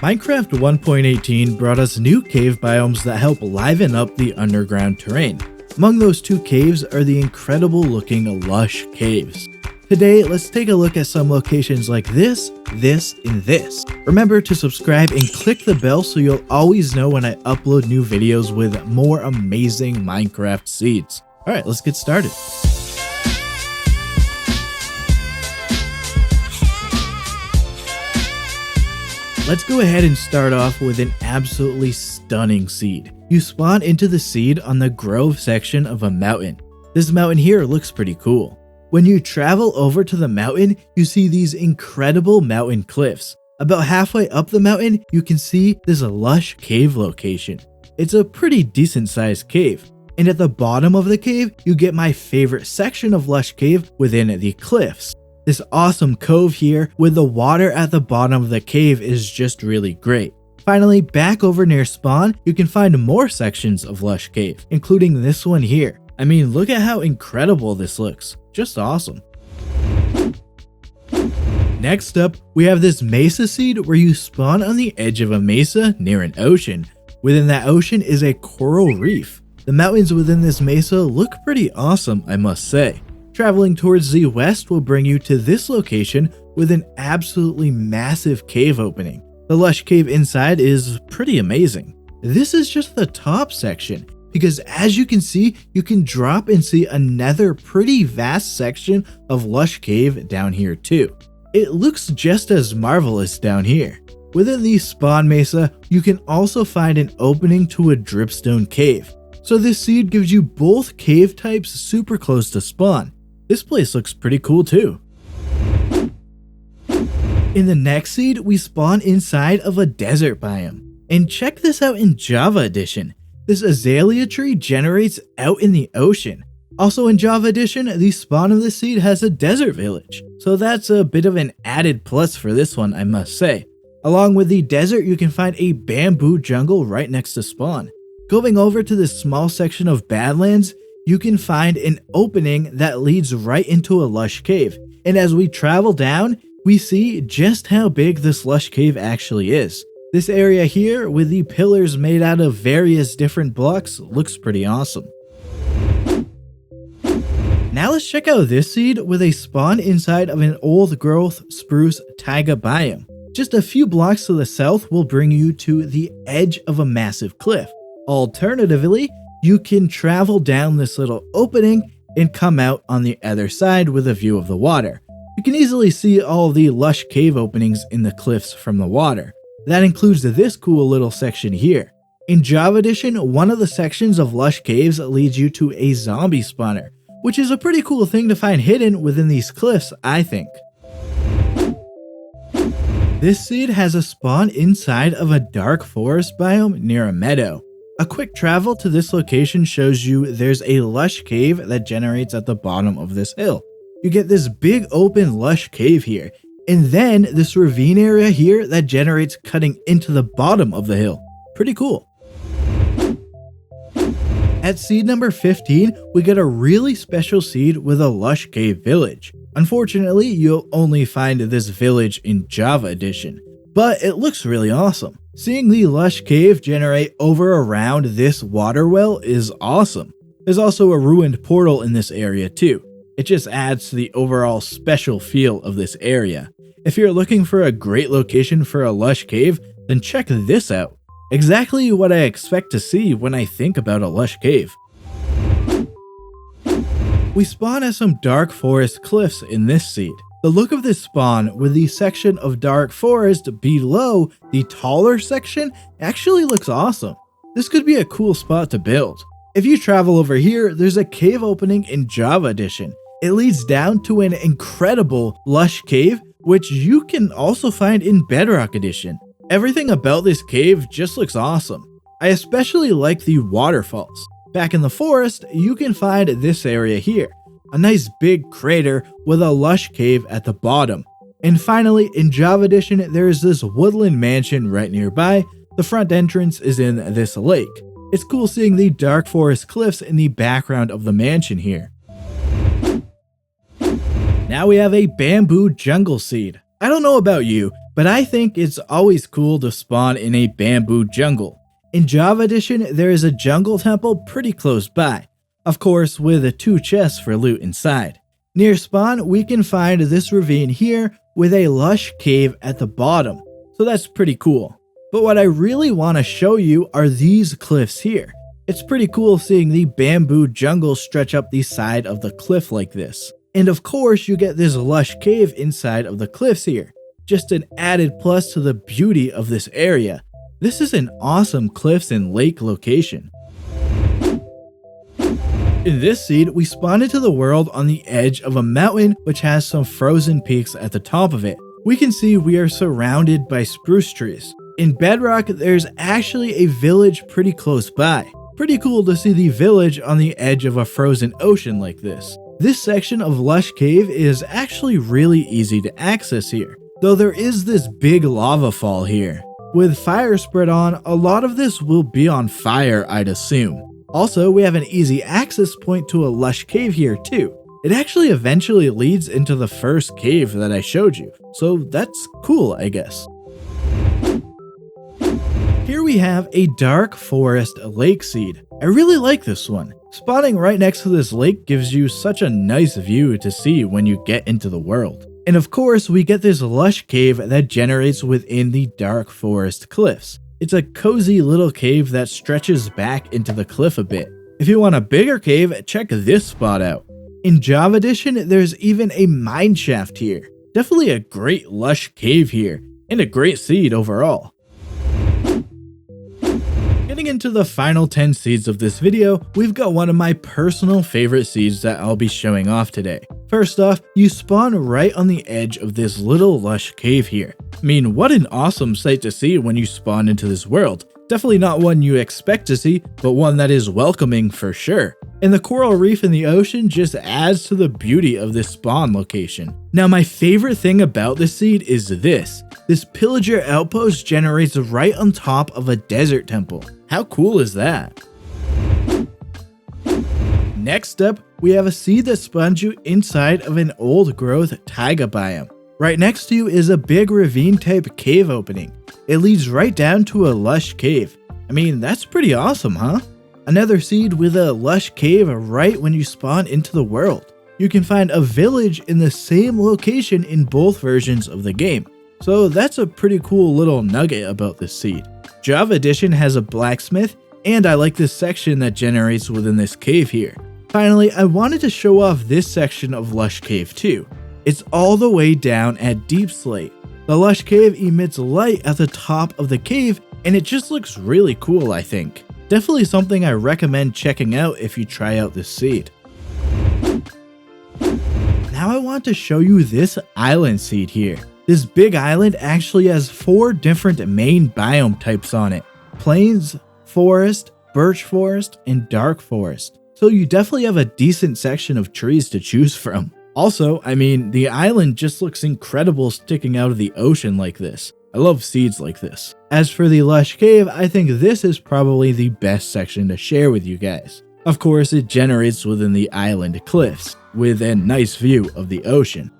Minecraft 1.18 brought us new cave biomes that help liven up the underground terrain. Among those two caves are the incredible looking Lush caves. Today, let's take a look at some locations like this, and this. Remember to subscribe and click the bell so you'll always know when I upload new videos with more amazing Minecraft seeds. Alright, let's get started. Let's go ahead and start off with an absolutely stunning seed. You spawn into the seed on the grove section of a mountain. This mountain here looks pretty cool. When you travel over to the mountain, you see these incredible mountain cliffs. About halfway up the mountain, you can see this Lush cave location. It's a pretty decent sized cave. And at the bottom of the cave, you get my favorite section of Lush cave within the cliffs. This awesome cove here with the water at the bottom of the cave is just really great. Finally, back over near spawn, you can find more sections of Lush cave, including this one here. I mean, look at how incredible this looks. Just awesome. Next up, we have this mesa seed where you spawn on the edge of a mesa near an ocean. Within that ocean is a coral reef. The mountains within this mesa look pretty awesome, I must say. Traveling towards the west will bring you to this location with an absolutely massive cave opening. The Lush cave inside is pretty amazing. This is just the top section, because as you can see, you can drop and see another pretty vast section of Lush cave down here too. It looks just as marvelous down here. Within the spawn mesa, you can also find an opening to a dripstone cave. So this seed gives you both cave types super close to spawn. This place looks pretty cool too. In the next seed, we spawn inside of a desert biome. And check this out in Java Edition. This azalea tree generates out in the ocean. Also in Java Edition, the spawn of the seed has a desert village. So that's a bit of an added plus for this one, I must say. Along with the desert, you can find a bamboo jungle right next to spawn. Going over to this small section of Badlands, you can find an opening that leads right into a Lush cave. And as we travel down, we see just how big this Lush cave actually is. This area here, with the pillars made out of various different blocks, looks pretty awesome. Now let's check out this seed with a spawn inside of an old growth spruce taiga biome. Just a few blocks to the south will bring you to the edge of a massive cliff. Alternatively, you can travel down this little opening and come out on the other side with a view of the water. You can easily see all the Lush cave openings in the cliffs from the water. That includes this cool little section here. In Java Edition, one of the sections of Lush caves leads you to a zombie spawner, which is a pretty cool thing to find hidden within these cliffs, I think. This seed has a spawn inside of a dark forest biome near a meadow. A quick travel to this location shows you there's a Lush cave that generates at the bottom of this hill. You get this big open Lush cave here, and then this ravine area here that generates cutting into the bottom of the hill. Pretty cool. At seed number 15, we get a really special seed with a Lush cave village. Unfortunately, you'll only find this village in Java Edition, but it looks really awesome. Seeing the Lush cave generate over around this water well is awesome. There's also a ruined portal in this area too. It just adds to the overall special feel of this area. If you're looking for a great location for a Lush cave, then check this out. Exactly what I expect to see when I think about a Lush cave. We spawn at some dark forest cliffs in this seed. The look of this spawn with the section of dark forest below the taller section actually looks awesome. This could be a cool spot to build. If you travel over here, there's a cave opening in Java Edition. It leads down to an incredible Lush cave, which you can also find in Bedrock Edition. Everything about this cave just looks awesome. I especially like the waterfalls. Back in the forest, you can find this area here. A nice big crater with a Lush cave at the bottom. And finally, in Java Edition, there is this woodland mansion right nearby. The front entrance is in this lake. It's cool seeing the dark forest cliffs in the background of the mansion here. Now we have a bamboo jungle seed. I don't know about you, but I think it's always cool to spawn in a bamboo jungle. In Java Edition, there is a jungle temple pretty close by, of course with 2 chests for loot inside. Near spawn, we can find this ravine here with a lush cave at the bottom, so that's pretty cool. But what I really want to show you are these cliffs here. It's pretty cool seeing the bamboo jungle stretch up the side of the cliff like this. And of course you get this lush cave inside of the cliffs here. Just an added plus to the beauty of this area. This is an awesome cliffs and lake location. In this seed, we spawn into the world on the edge of a mountain which has some frozen peaks at the top of it. We can see we are surrounded by spruce trees. In Bedrock, there's actually a village pretty close by. Pretty cool to see the village on the edge of a frozen ocean like this. This section of Lush Cave is actually really easy to access here, though there is this big lava fall here. With fire spread on, a lot of this will be on fire, I'd assume. Also, we have an easy access point to a Lush Cave here too. It actually eventually leads into the first cave that I showed you, so that's cool, I guess. Here we have a dark forest lake seed. I really like this one. Spawning right next to this lake gives you such a nice view to see when you get into the world. And of course, we get this lush cave that generates within the dark forest cliffs. It's a cozy little cave that stretches back into the cliff a bit. If you want a bigger cave, check this spot out. In Java Edition, there's even a mine shaft here. Definitely a great lush cave here, and a great seed overall. Getting into the final 10 seeds of this video, we've got one of my personal favorite seeds that I'll be showing off today. First off, you spawn right on the edge of this little lush cave here. I mean, what an awesome sight to see when you spawn into this world. Definitely not one you expect to see, but one that is welcoming for sure. And the coral reef in the ocean just adds to the beauty of this spawn location. Now my favorite thing about this seed is this. This pillager outpost generates right on top of a desert temple. How cool is that? Next up, we have a seed that spawns you inside of an old growth taiga biome. Right next to you is a big ravine type cave opening. It leads right down to a lush cave. I mean, that's pretty awesome, huh? Another seed with a lush cave right when you spawn into the world. You can find a village in the same location in both versions of the game. So that's a pretty cool little nugget about this seed. Java Edition has a blacksmith, and I like this section that generates within this cave here. Finally, I wanted to show off this section of Lush Cave too. It's all the way down at Deep Slate. The Lush Cave emits light at the top of the cave, and it just looks really cool, I think. Definitely something I recommend checking out if you try out this seed. Now I want to show you this island seed here. This big island actually has 4 different main biome types on it. Plains, forest, birch forest, and dark forest. So you definitely have a decent section of trees to choose from. Also, I mean, the island just looks incredible sticking out of the ocean like this. I love seeds like this. As for the Lush Cave, I think this is probably the best section to share with you guys. Of course, it generates within the island cliffs, with a nice view of the ocean.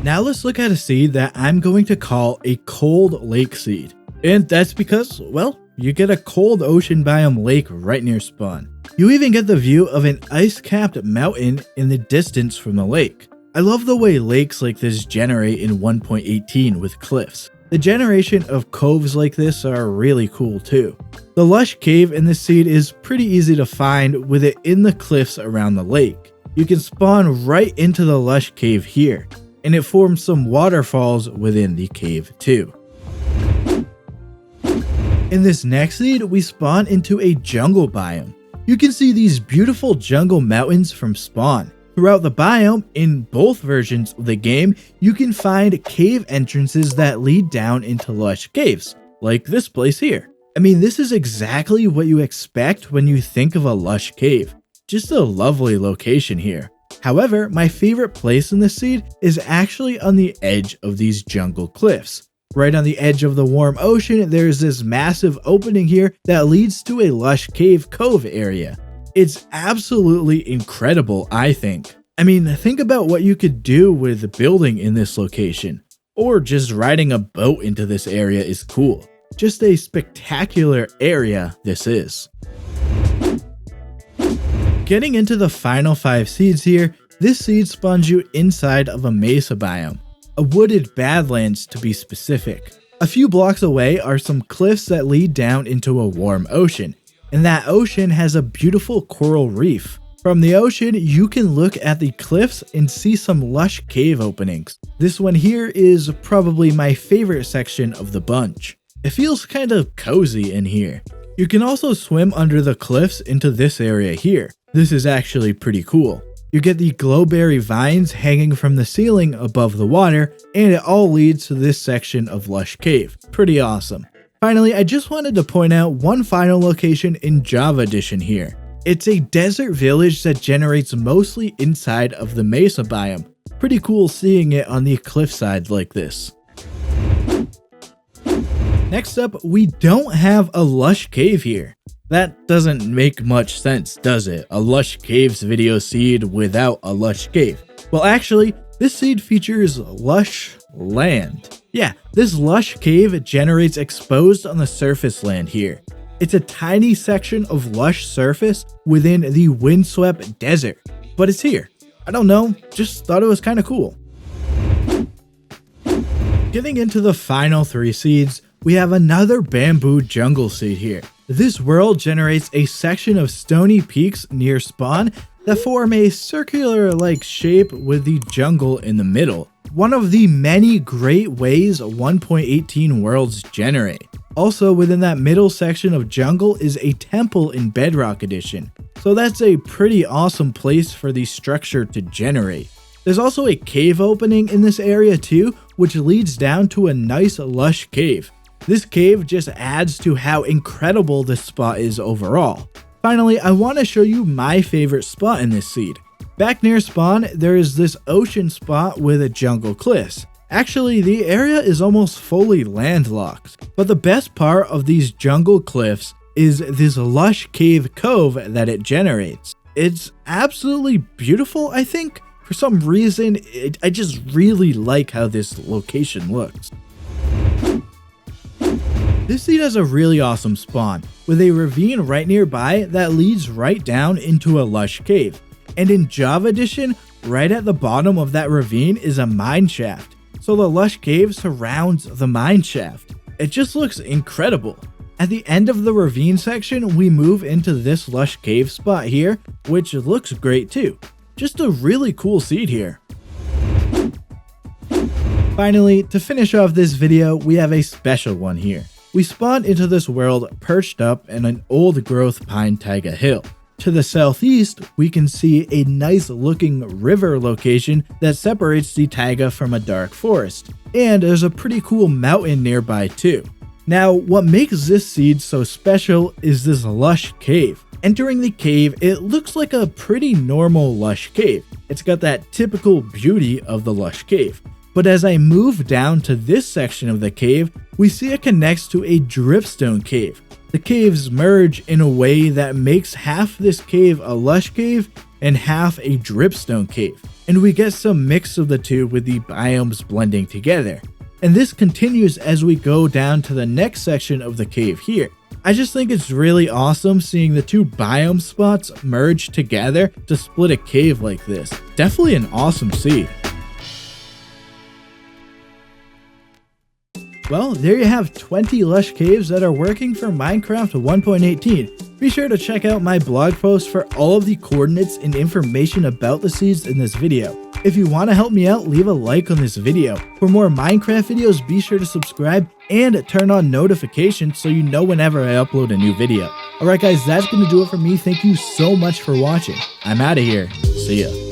Now let's look at a seed that I'm going to call a cold lake seed. And that's because, well, you get a cold ocean biome lake right near spawn. You even get the view of an ice-capped mountain in the distance from the lake. I love the way lakes like this generate in 1.18 with cliffs. The generation of coves like this are really cool too. The lush cave in this seed is pretty easy to find with it in the cliffs around the lake. You can spawn right into the lush cave here, and it forms some waterfalls within the cave too. In this next seed, we spawn into a jungle biome. You can see these beautiful jungle mountains from spawn. Throughout the biome, in both versions of the game, you can find cave entrances that lead down into lush caves, like this place here. I mean, this is exactly what you expect when you think of a lush cave. Just a lovely location here. However, my favorite place in this seed is actually on the edge of these jungle cliffs. Right on the edge of the warm ocean, there's this massive opening here that leads to a lush cave cove area. It's absolutely incredible, I think. I mean, think about what you could do with building in this location. or just riding a boat into this area is cool. Just a spectacular area this is. Getting into the final 5 seeds here, this seed spawns you inside of a mesa biome, a wooded badlands to be specific. A few blocks away are some cliffs that lead down into a warm ocean, and that ocean has a beautiful coral reef. From the ocean, you can look at the cliffs and see some lush cave openings. This one here is probably my favorite section of the bunch. It feels kind of cozy in here. You can also swim under the cliffs into this area here. This is actually pretty cool. You get the glowberry vines hanging from the ceiling above the water, and it all leads to this section of Lush Cave. Pretty awesome. Finally, I just wanted to point out one final location in Java Edition here. It's a desert village that generates mostly inside of the mesa biome. Pretty cool seeing it on the cliffside like this. Next up, we don't have a Lush Cave here. That doesn't make much sense, does it? A Lush Caves video seed without a Lush Cave. Well, actually, this seed features Lush Land. Yeah, this Lush Cave generates exposed on the surface land here. It's a tiny section of lush surface within the windswept desert, but it's here. I don't know, just thought it was kind of cool. Getting into the final 3 seeds, we have another bamboo jungle seed here. This world generates a section of stony peaks near spawn that form a circular-like shape with the jungle in the middle. One of the many great ways 1.18 worlds generate. Also within that middle section of jungle is a temple in Bedrock Edition, so that's a pretty awesome place for the structure to generate. There's also a cave opening in this area too, which leads down to a nice lush cave. This cave just adds to how incredible this spot is overall. Finally, I want to show you my favorite spot in this seed. Back near spawn, there is this ocean spot with a jungle cliffs. Actually, the area is almost fully landlocked, but the best part of these jungle cliffs is this lush cave cove that it generates. It's absolutely beautiful, I think. For some reason, I just really like how this location looks. This seed has a really awesome spawn, with a ravine right nearby that leads right down into a lush cave. And in Java Edition, right at the bottom of that ravine is a mine shaft, so the lush cave surrounds the mine shaft. It just looks incredible. At the end of the ravine section, we move into this lush cave spot here, which looks great too. Just a really cool seed here. Finally, to finish off this video, we have a special one here. We spawned into this world perched up in an old growth pine taiga hill. To the southeast, we can see a nice looking river location that separates the taiga from a dark forest. And there's a pretty cool mountain nearby too. Now, what makes this seed so special is this lush cave. Entering the cave, it looks like a pretty normal lush cave. It's got that typical beauty of the lush cave. But as I move down to this section of the cave, we see it connects to a dripstone cave. The caves merge in a way that makes half this cave a lush cave and half a dripstone cave. And we get some mix of the two with the biomes blending together. And this continues as we go down to the next section of the cave here. I just think it's really awesome seeing the two biome spots merge together to split a cave like this. Definitely an awesome seed. Well, there you have 20 lush caves that are working for Minecraft 1.18. Be sure to check out my blog post for all of the coordinates and information about the seeds in this video. If you want to help me out, leave a like on this video. For more Minecraft videos, be sure to subscribe and turn on notifications so you know whenever I upload a new video. Alright guys, that's going to do it for me. Thank you so much for watching. I'm out of here. See ya.